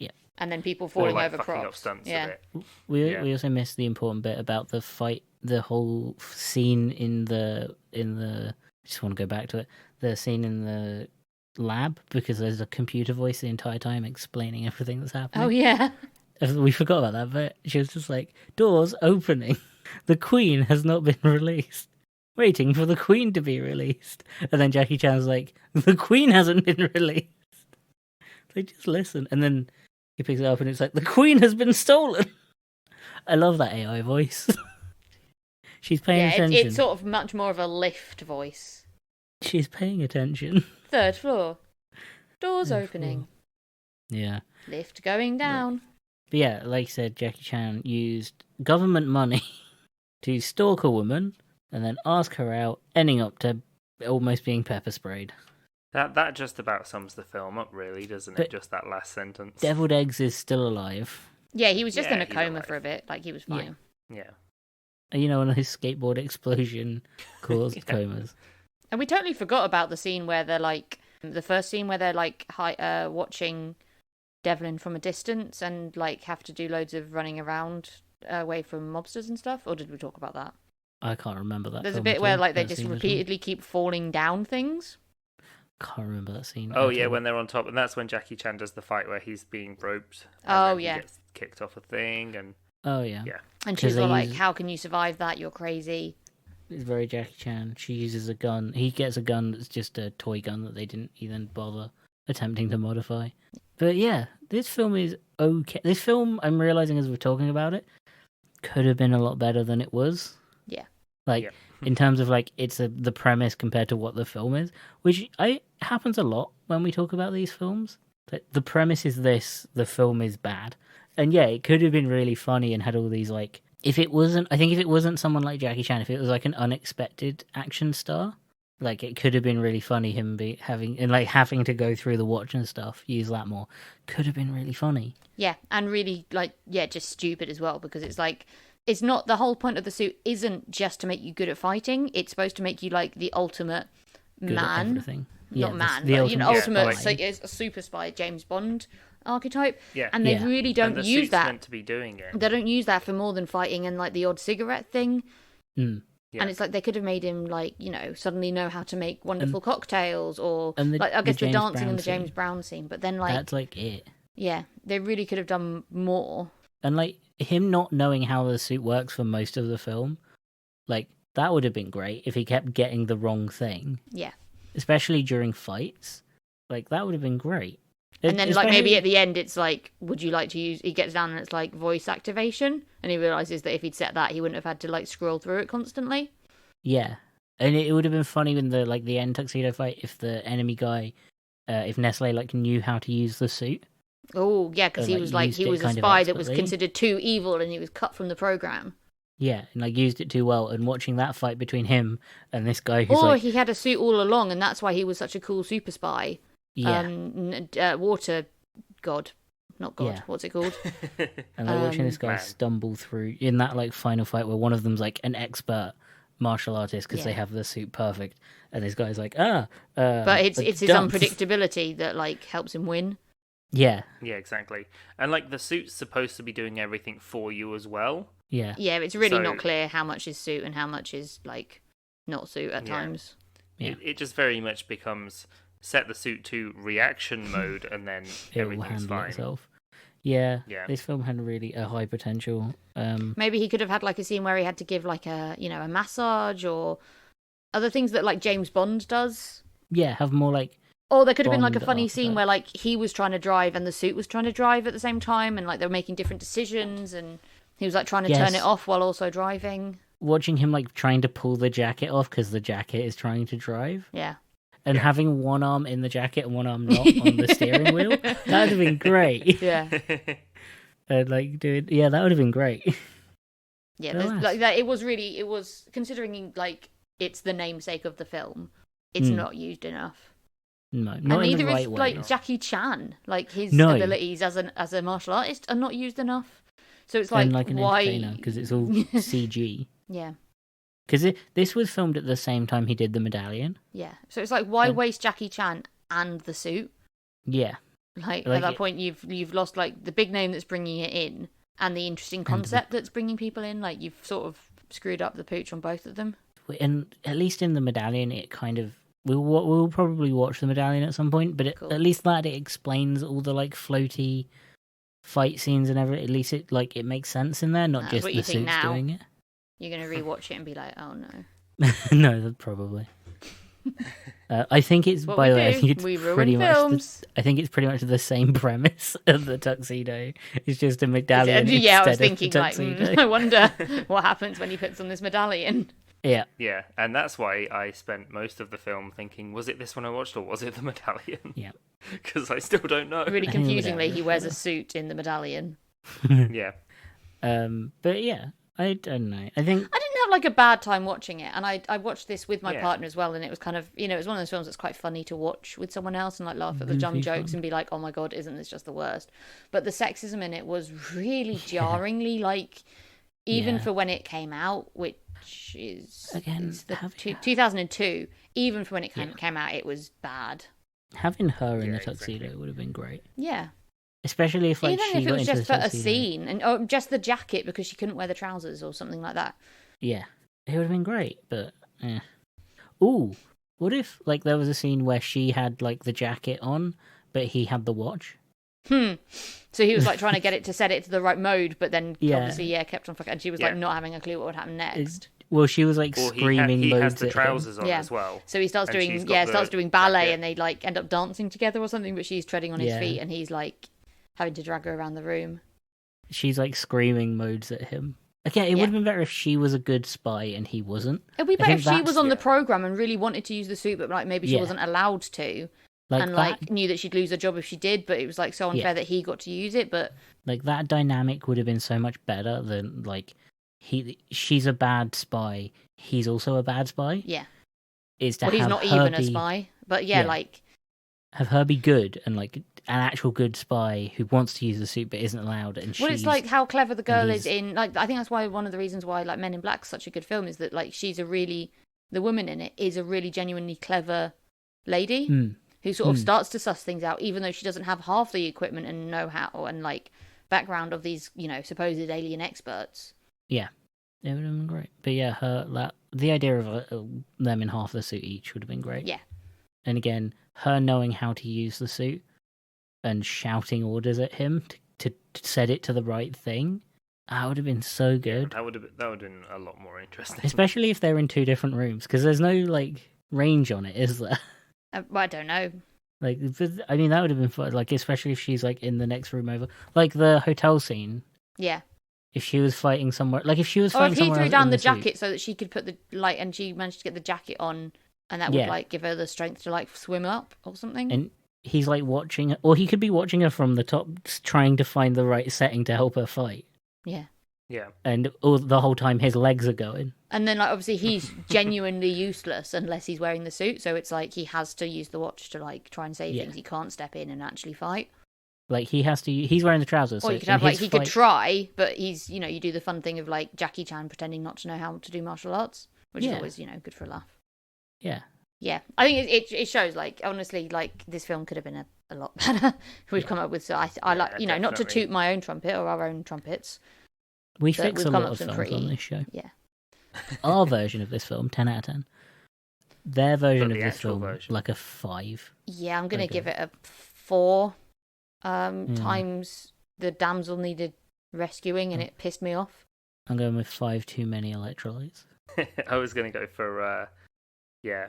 S2: Yeah.
S3: And then people falling over
S1: props.
S3: Up
S1: stunts
S3: yeah.
S1: a bit.
S2: We also missed the important bit about the fight, the whole scene in the. I just want to go back to it. The scene in the lab, because there's a computer voice the entire time explaining everything that's happening.
S3: Oh yeah.
S2: We forgot about that, but she was just like, "Doors opening. The Queen has not been released. Waiting for the Queen to be released." And then Jackie Chan's like, "The Queen hasn't been released." They just listen, and then he picks it up, and it's like, "The Queen has been stolen." I love that AI voice. She's paying attention.
S3: It's sort of much more of a lift voice.
S2: She's paying attention.
S3: 3rd floor. Doors opening.
S2: Yeah.
S3: Lift going down.
S2: But yeah, like I said, Jackie Chan used government money to stalk a woman and then ask her out, ending up to almost being pepper sprayed.
S1: That just about sums the film up, really, doesn't it? Just that last sentence.
S2: Deviled Eggs is still alive.
S3: Yeah, he was just in a coma for a bit. Like, he was fine.
S1: Yeah.
S2: You know, when his skateboard explosion caused comas.
S3: And we totally forgot about the scene where they're like, the first scene where they're like watching Devlin from a distance and like have to do loads of running around away from mobsters and stuff. Or did we talk about that?
S2: I can't remember that.
S3: There's a bit where like they just repeatedly keep falling down things.
S2: Can't remember that scene.
S1: Oh yeah, when they're on top, and that's when Jackie Chan does the fight where he's being roped.
S3: Oh yeah,
S1: he gets kicked off a thing, and
S2: oh yeah,
S3: and she's all like, "How can you survive that? You're crazy."
S2: It's very Jackie Chan. She uses a gun. He gets a gun that's just a toy gun that they didn't even bother attempting to modify. But yeah, this film is okay. This film, I'm realizing as we're talking about it, could have been a lot better than it was.
S3: Yeah.
S2: Like, in terms of, like, the premise compared to what the film is, which happens a lot when we talk about these films. That the premise is this, the film is bad. And yeah, it could have been really funny and had all these, like... if it wasn't someone like Jackie Chan, if it was, like, an unexpected action star, like, it could have been really funny him having to go through the watch and stuff, use that more. Could have been really funny.
S3: Yeah, and really, like, just stupid as well, because it's like... it's not, the whole point of the suit isn't just to make you good at fighting. It's supposed to make you like the ultimate
S2: good
S3: man.
S2: At everything.
S3: Not man,
S2: the
S3: but ultimate.
S1: Like,
S3: it's a super spy James Bond archetype.
S1: Yeah.
S3: And they really don't
S1: and the
S3: use
S1: suit's
S3: that.
S1: meant to be doing it.
S3: They don't use that for more than fighting and like the odd cigarette thing.
S2: Mm.
S1: Yeah.
S3: And it's like they could have made him like, suddenly know how to make wonderful cocktails or like I guess the
S2: James
S3: dancing
S2: Brown
S3: and the
S2: scene.
S3: James Brown scene. But then like
S2: That's like it.
S3: Yeah, they really could have done more.
S2: And like him not knowing how the suit works for most of the film, like that would have been great if he kept getting the wrong thing.
S3: Yeah.
S2: Especially during fights. Like that would have been great.
S3: And then like maybe at the end it's like, would you like to use, he gets down and it's like voice activation and he realises that if he'd set that he wouldn't have had to like scroll through it constantly.
S2: Yeah. And it would have been funny in the end Tuxedo fight if the enemy guy, if Nestle like knew how to use the suit.
S3: Oh, yeah, because he was a spy that was considered too evil and he was cut from the program.
S2: Yeah, and like used it too well. And watching that fight between him and this guy who's
S3: he had a suit all along and that's why he was such a cool super spy.
S2: Yeah.
S3: Water god. Not god.
S2: Yeah.
S3: What's it called?
S2: And like watching this guy stumble through in that like final fight where one of them's like an expert martial artist because they have the suit perfect, and this guy's like but
S3: it's his unpredictability that like helps him win.
S2: Yeah
S1: exactly. And like the suit's supposed to be doing everything for you as well.
S2: Yeah
S3: it's really not clear how much is suit and how much is like not suit at times.
S1: It just very much becomes set the suit to reaction mode and then everything's fine.
S2: Itself. Yeah, this film had really a high potential.
S3: Maybe he could have had like a scene where he had to give like a a massage or other things that like James Bond does.
S2: Yeah, have more like.
S3: Or there could have been like a funny scene where like he was trying to drive and the suit was trying to drive at the same time, and like they were making different decisions, and he was like trying to turn it off while also driving. Watching
S2: him like trying to pull the jacket off because the jacket is trying to drive.
S3: Yeah.
S2: And having one arm in the jacket and one arm not on the steering wheel. That would have been great.
S3: Yeah.
S2: And like, dude, that would have been great.
S3: Yeah, like that. It was considering like it's the namesake of the film. It's not used enough.
S2: No, not
S3: and
S2: in the right
S3: is
S2: way.
S3: Like Jackie Chan, like his abilities as a martial artist are not used enough. So it's like why?
S2: Because it's all CG.
S3: Yeah.
S2: Because this was filmed at the same time he did The Medallion.
S3: Yeah. So it's like, why waste Jackie Chan and the suit?
S2: Yeah.
S3: Like at that point, you've lost like the big name that's bringing it in and the interesting concept that's bringing people in. Like you've sort of screwed up the pooch on both of them.
S2: And at least in The Medallion, it kind of we'll probably watch The Medallion at some point. But at least that it explains all the like floaty fight scenes and everything. At least it makes sense in there, not just the suits doing it.
S3: You're going to rewatch it and be like, oh no.
S2: No, probably. I think it's, by the way, I think it's pretty much the same premise of the Tuxedo. It's just a medallion.
S3: I was thinking, like, I wonder what happens when he puts on this medallion.
S2: Yeah.
S1: Yeah, and that's why I spent most of the film thinking, was it this one I watched or was it the medallion?
S2: Yeah.
S1: Because I still don't know.
S3: Really confusingly, he wears a suit in the medallion.
S1: Yeah.
S2: But yeah. I don't know. I didn't
S3: have like a bad time watching it, and I watched this with my partner as well, and it was kind of it was one of those films that's quite funny to watch with someone else and like laugh at the dumb jokes and be like, oh my god, isn't this just the worst? But the sexism in it was really jarringly like, even for when it came out, which is
S2: again
S3: 2002. Even for when it came out, it was bad.
S2: Having her in the tuxedo would have been great.
S3: Yeah.
S2: Especially if like
S3: even
S2: she
S3: if it was just for a
S2: tuxedo.
S3: scene or just the jacket because she couldn't wear the trousers or something like that.
S2: Yeah, it would have been great, but ooh, what if like there was a scene where she had like the jacket on, but he had the watch?
S3: So he was like trying to get it to set it to the right mode, but then obviously kept on fucking, and she was like not having a clue what would happen next.
S2: Well, she was like screaming.
S1: He has
S2: loads
S1: the
S2: at
S1: trousers
S2: him.
S1: on as well.
S3: So he starts doing doing ballet, and they like end up dancing together or something. But she's treading on his feet, and he's like having to drag her around the room.
S2: She's like screaming modes at him. Okay, it would have been better if she was a good spy and he wasn't.
S3: It'd be better if she was on the program and really wanted to use the suit, but like maybe she wasn't allowed to, and like knew that she'd lose her job if she did. But it was like so unfair that he got to use it. But
S2: like that dynamic would have been so much better than like she's a bad spy. He's also a bad spy.
S3: Yeah,
S2: is to
S3: well, he's not even a spy, but like
S2: have her be good and like an actual good spy who wants to use the suit but isn't allowed. And
S3: it's like how clever the girl is in. Like, I think that's why one of the reasons why like Men in Black is such a good film is that like the woman in it is a really genuinely clever lady who sort of starts to suss things out, even though she doesn't have half the equipment and know-how and like background of these, you know, supposed alien experts.
S2: Yeah, it would have been great. But yeah, the idea of them in half the suit each would have been great.
S3: Yeah,
S2: and again, her knowing how to use the suit and shouting orders at him to set it to the right thing. That would have been so good.
S1: That would have been a lot more interesting.
S2: Especially if they're in two different rooms, because there's no like range on it, is there?
S3: I don't know.
S2: Like, I mean, that would have been fun. Like, especially if she's like in the next room over, like the hotel scene.
S3: Yeah.
S2: If she was fighting somewhere, like if she was fighting somewhere,
S3: or if he threw down the jacket so that she could put the light, and she managed to get the jacket on, and that would like give her the strength to like swim up or something.
S2: And he's like watching, or he could be watching her from the top, trying to find the right setting to help her fight.
S3: Yeah.
S1: Yeah.
S2: And the whole time his legs are going.
S3: And then like obviously he's genuinely useless unless he's wearing the suit, so it's like he has to use the watch to like try and save things. He can't step in and actually fight.
S2: Like he has to. He's wearing the trousers.
S3: Or you could have like he could try, but he's, you know, you do the fun thing of like Jackie Chan pretending not to know how to do martial arts, which is always, you know, good for a laugh.
S2: Yeah.
S3: Yeah, I think it shows like honestly like this film could have been a lot better. We've come up with I like, you know, not to toot my own trumpet or our own trumpets.
S2: We fix a lot of films on this show.
S3: Yeah.
S2: Our version of this film, 10 out of 10. Their version of this film, like a 5.
S3: Yeah, I'm gonna give it a 4. Times the damsel needed rescuing and it pissed me off.
S2: I'm going with 5 too many electrolytes.
S1: I was going to go for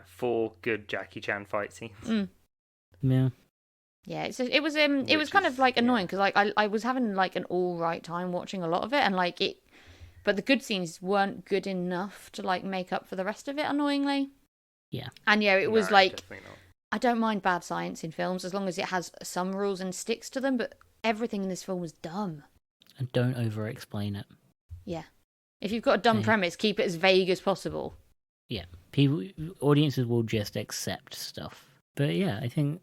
S1: 4 good Jackie Chan fight scenes.
S2: Yeah.
S3: Yeah, it was kind of like annoying because like I was having like an all right time watching a lot of it, and like but the good scenes weren't good enough to like make up for the rest of it, annoyingly.
S2: Yeah.
S3: And it was like, I don't mind bad science in films as long as it has some rules and sticks to them, but everything in this film was dumb.
S2: And don't over-explain it.
S3: Yeah. If you've got a dumb premise, keep it as vague as possible.
S2: Yeah. Audiences will just accept stuff. But yeah, I think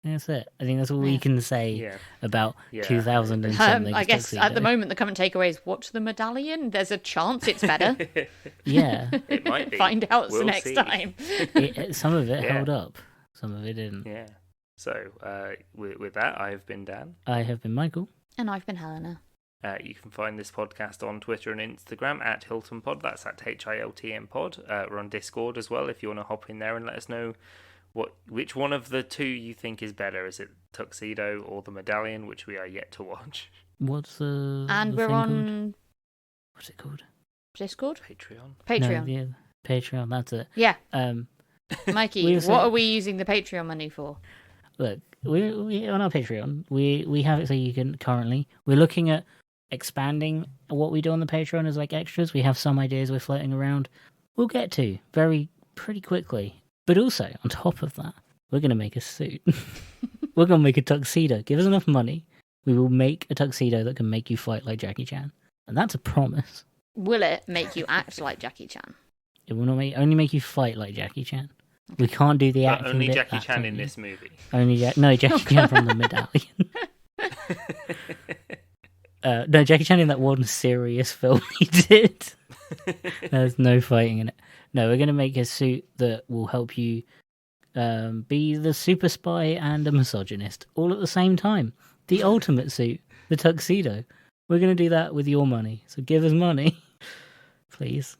S2: that's it. I think that's all we can say about 2000 and something.
S3: I guess at the moment the current takeaway is watch The Medallion. There's a chance it's better.
S2: Yeah.
S1: It might be.
S3: Find out the next time.
S2: Some of it held up. Some of it didn't.
S1: Yeah. So with that, I've been Dan.
S2: I have been Michael.
S3: And I've been Helena.
S1: You can find this podcast on Twitter and Instagram at HiltonPod. That's at HILTM Pod. We're on Discord as well if you want to hop in there and let us know which one of the two you think is better. Is it Tuxedo or The Medallion, which we are yet to watch?
S2: What's the
S3: And we're on...
S2: What's it called?
S3: Discord?
S1: Patreon.
S2: No, yeah, Patreon, that's it.
S3: Yeah. Mikey, what are we using the Patreon money for?
S2: Look, we on our Patreon, we have it so you can we're looking at expanding what we do on the Patreon as like extras. We have some ideas we're floating around. We'll get to pretty quickly. But also, on top of that, we're going to make a suit. We're going to make a tuxedo. Give us enough money. We will make a tuxedo that can make you fight like Jackie Chan. And that's a promise.
S3: Will it make you act like Jackie Chan?
S2: It will not only make you fight like Jackie Chan. Okay. We can't do the acting
S1: only
S2: bit.
S1: Jackie Chan in this movie.
S2: Jackie Chan from The Medallion. No, Jackie Chan in that one serious film he did. There's no fighting in it. No, we're going to make a suit that will help you be the super spy and a misogynist all at the same time. The ultimate suit, the tuxedo. We're going to do that with your money. So give us money, please.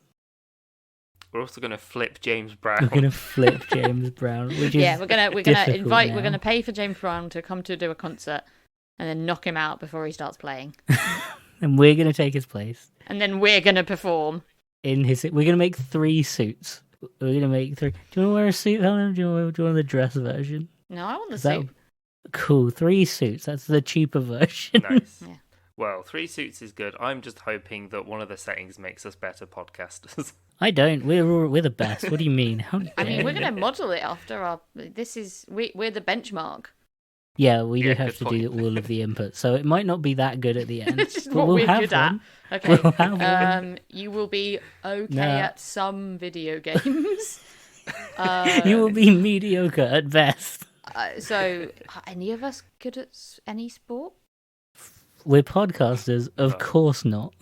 S1: We're also going to flip James Brown.
S2: We're going to flip James Brown, which is
S3: we're going to pay for James Brown to come to do a concert and then knock him out before he starts playing.
S2: And we're going to take his place.
S3: And then we're going to perform.
S2: We're going to make 3 suits. We're going to make 3. Do you want to wear a suit, Helen? Do you want the dress version?
S3: No, I want the suit.
S2: Cool, 3 suits. That's the cheaper version.
S1: Nice.
S3: Yeah.
S1: Well, 3 suits is good. I'm just hoping that one of the settings makes us better podcasters.
S2: I don't. We're the best. What do you mean?
S3: I mean, we're going to model it after our. We're the benchmark.
S2: Yeah, we do
S1: Yeah,
S2: have
S1: good
S2: to do all of the input, so it might not be that good at the end.
S3: It's just
S2: but
S3: what
S2: we'll
S3: we're
S2: have
S3: good
S2: one.
S3: at. Okay.
S2: We'll have one.
S3: You will be okay
S2: No.
S3: at some video games.
S2: You will be mediocre at best.
S3: So, are any of us good at any sport?
S2: We're podcasters, of
S1: Oh.
S2: course not.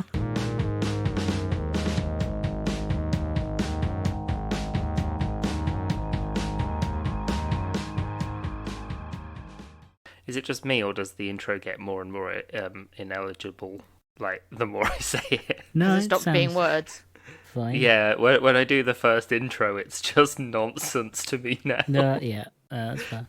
S1: Is it just me, or does the intro get more and more ineligible, like, the more I say it?
S2: No,
S3: Does
S2: it
S3: it stop
S2: sounds
S3: being words?
S2: fine.
S1: Yeah, when I do the first intro, it's just nonsense to me now.
S2: No, yeah, that's fine.